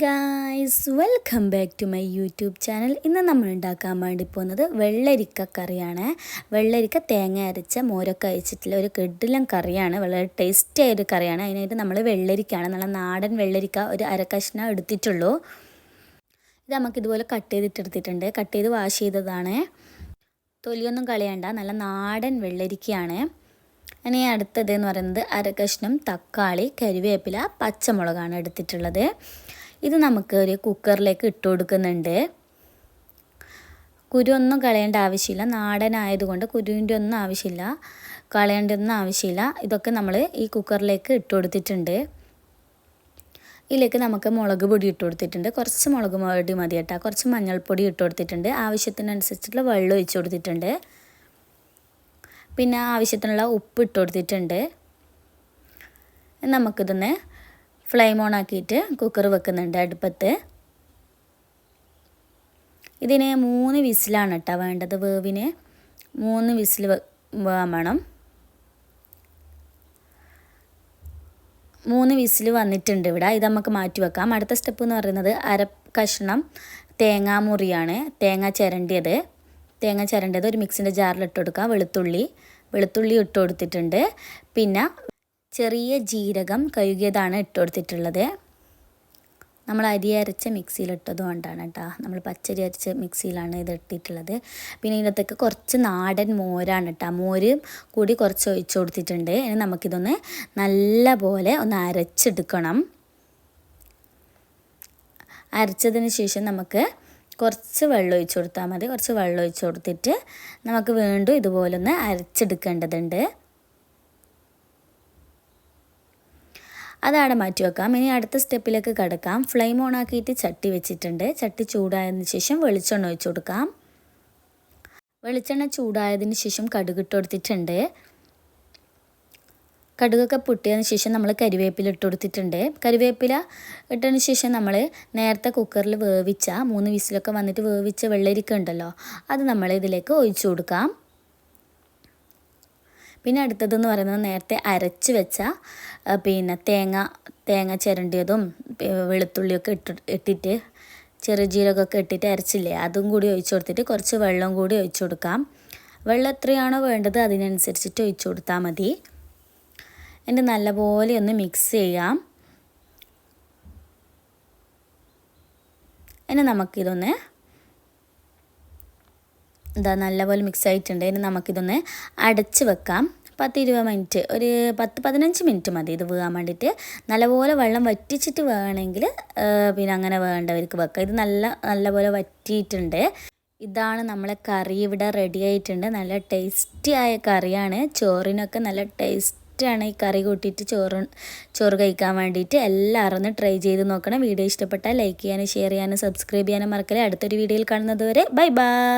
Guys, welcome back to my YouTube channel. ഇന്ന് നമ്മൾ ഉണ്ടാക്കാൻ വേണ്ടി പോകുന്നത് വെള്ളരിക്ക കറിയാണ്. വെള്ളരിക്ക തേങ്ങ അരച്ച മോരൊക്കെ അയച്ചിട്ടുള്ള ഒരു കിടിലൻ കറിയാണ്. വളരെ ടേസ്റ്റി ആയൊരു കറിയാണ്. അതിനായിട്ട് നമ്മൾ വെള്ളരിക്കയാണ്, നല്ല നാടൻ വെള്ളരിക്ക ഒരു അരക്കഷ്ണം എടുത്തിട്ടുള്ളൂ. ഇത് നമുക്കിതുപോലെ കട്ട് ചെയ്തിട്ടെടുത്തിട്ടുണ്ട്. കട്ട് ചെയ്ത് വാഷ് ചെയ്തതാണ്. തൊലിയൊന്നും കളയണ്ട, നല്ല നാടൻ വെള്ളരിക്കയാണ്. ഇനി അടുത്തത് എന്ന് പറയുന്നത് അരക്കഷ്ണം തക്കാളി, കരിവേപ്പില, പച്ചമുളകാണ് എടുത്തിട്ടുള്ളത്. ഇത് നമുക്ക് ഒരു കുക്കറിലേക്ക് ഇട്ട് കൊടുക്കുന്നുണ്ട്. കുരുവൊന്നും കളയേണ്ട ആവശ്യമില്ല, നാടനായതുകൊണ്ട് കുരുവിൻ്റെ ഒന്നും ആവശ്യമില്ല, കളയേണ്ട ഒന്നും ആവശ്യമില്ല. ഇതൊക്കെ നമ്മൾ ഈ കുക്കറിലേക്ക് ഇട്ട് കൊടുത്തിട്ടുണ്ട്. ഇതിലേക്ക് നമുക്ക് മുളക് പൊടി ഇട്ട് കൊടുത്തിട്ടുണ്ട്. കുറച്ച് മുളക് പൊടി മതി കേട്ടോ. കുറച്ച് മഞ്ഞൾപ്പൊടി ഇട്ട് കൊടുത്തിട്ടുണ്ട്. ആവശ്യത്തിനനുസരിച്ചിട്ടുള്ള വെള്ളം ഒഴിച്ച് കൊടുത്തിട്ടുണ്ട്. പിന്നെ ആവശ്യത്തിനുള്ള ഉപ്പ് ഇട്ട് കൊടുത്തിട്ടുണ്ട്. നമുക്കിതൊന്ന് ഫ്ലെയിം ഓൺ ആക്കിയിട്ട് കുക്കർ വെക്കുന്നുണ്ട് അടുപ്പത്ത്. ഇതിന് 3 വിസിലാണ് കേട്ടോ വേണ്ടത്. വേവിന് 3 വിസിൽ വേണം. 3 വിസിൽ വന്നിട്ടുണ്ട് ഇവിടെ. ഇത് നമുക്ക് മാറ്റി വെക്കാം. അടുത്ത സ്റ്റെപ്പ് എന്ന് പറയുന്നത് അര കഷ്ണം തേങ്ങാ മുറിയാണ്. തേങ്ങ ചിരണ്ടിയത് ഒരു മിക്സിൻ്റെ ജാറിൽ ഇട്ട് കൊടുക്കുക. വെളുത്തുള്ളി ഇട്ട് കൊടുത്തിട്ടുണ്ട്. പിന്നെ ചെറിയ ജീരകം കഴുകിയതാണ് ഇട്ട് കൊടുത്തിട്ടുള്ളത്. നമ്മൾ അരി അരച്ച മിക്സിയിലിട്ടത് കൊണ്ടാണ് കേട്ടോ. നമ്മൾ പച്ചരി അരച്ച മിക്സിയിലാണ് ഇത് ഇട്ടിട്ടുള്ളത്. പിന്നെ ഇതിനകത്തേക്ക് കുറച്ച് നാടൻ മോരാണ് കേട്ടോ. മോര് കൂടി കുറച്ച് ഒഴിച്ച് കൊടുത്തിട്ടുണ്ട്. ഇനി നമുക്കിതൊന്ന് നല്ല പോലെ ഒന്ന് അരച്ചെടുക്കണം. അരച്ചതിന് ശേഷം നമുക്ക് കുറച്ച് വെള്ളം ഒഴിച്ച് കൊടുത്താൽ മതി. കുറച്ച് വെള്ളം ഒഴിച്ച് കൊടുത്തിട്ട് നമുക്ക് വീണ്ടും ഇതുപോലെ ഒന്ന് അരച്ചെടുക്കേണ്ടതുണ്ട്. അതവിടെ മാറ്റി വെക്കാം. ഇനി അടുത്ത സ്റ്റെപ്പിലേക്ക് കിടക്കാം. ഫ്ലെയിം ഓൺ ആക്കിയിട്ട് ചട്ടി വെച്ചിട്ടുണ്ട്. ചട്ടി ചൂടായതിന് ശേഷം വെളിച്ചെണ്ണ ഒഴിച്ച് കൊടുക്കാം. വെളിച്ചെണ്ണ ചൂടായതിന് ശേഷം കടുക് ഇട്ട് കൊടുത്തിട്ടുണ്ട്. കടുകൊക്കെ പൊട്ടിയതിന് ശേഷം നമ്മൾ കരിവേപ്പില ഇട്ട് കൊടുത്തിട്ടുണ്ട്. കരിവേപ്പില ഇട്ടതിന് ശേഷം നമ്മൾ നേരത്തെ കുക്കറിൽ വേവിച്ച 3 വിസിലൊക്കെ വന്നിട്ട് വേവിച്ച വെള്ളരിക്ക ഉണ്ടല്ലോ, അത് നമ്മൾ ഇതിലേക്ക് ഒഴിച്ചു കൊടുക്കാം. പിന്നെ അടുത്തതെന്ന് പറയുന്നത് നേരത്തെ അരച്ച് വെച്ച പിന്നെ തേങ്ങ ചിരണ്ടിയതും വെളുത്തുള്ളിയൊക്കെ ഇട്ടിട്ട് ചെറിയ ജീരകമൊക്കെ ഇട്ടിട്ട് അരച്ചില്ലേ, അതും കൂടി ഒഴിച്ചു കൊടുത്തിട്ട് കുറച്ച് വെള്ളം കൂടി ഒഴിച്ചു കൊടുക്കാം. വെള്ളം എത്രയാണോ വേണ്ടത് അതിനനുസരിച്ചിട്ട് ഒഴിച്ചു കൊടുത്താൽ മതി. എന്നിട്ട് നല്ലപോലെ ഒന്ന് മിക്സ് ചെയ്യാം. ഇനി നമുക്കിതൊന്ന് നല്ലപോലെ മിക്സ് ആയിട്ടുണ്ട്. ഇനി നമുക്കിതൊന്ന് അടച്ച് വെക്കാം. 10-20 മിനിറ്റ്, ഒരു 10-15 മിനിറ്റ് മതി ഇത് വേകാൻ വേണ്ടിയിട്ട്. നല്ലപോലെ വെള്ളം വറ്റിച്ചിട്ട് വേണമെങ്കിൽ പിന്നെ അങ്ങനെ വേണ്ടവർക്ക് വെക്കാം. ഇത് നല്ലപോലെ വറ്റിയിട്ടുണ്ട്. ഇതാണ് നമ്മളെ കറി ഇവിടെ റെഡി ആയിട്ടുണ്ട്. നല്ല ടേസ്റ്റി ആയ കറിയാണ്. ചോറിനൊക്കെ നല്ല ടേസ്റ്റാണ് ഈ കറി കൂട്ടിയിട്ട് ചോറ് കഴിക്കാൻ വേണ്ടിയിട്ട്. എല്ലാവരും ഒന്ന് ട്രൈ ചെയ്ത് നോക്കണം. വീഡിയോ ഇഷ്ടപ്പെട്ടാൽ ലൈക്ക് ചെയ്യാനും ഷെയർ ചെയ്യാനും സബ്സ്ക്രൈബ് ചെയ്യാനും മറക്കല്ലേ. അടുത്തൊരു വീഡിയോയിൽ കാണുന്നത് വരെ ബൈ ബൈ.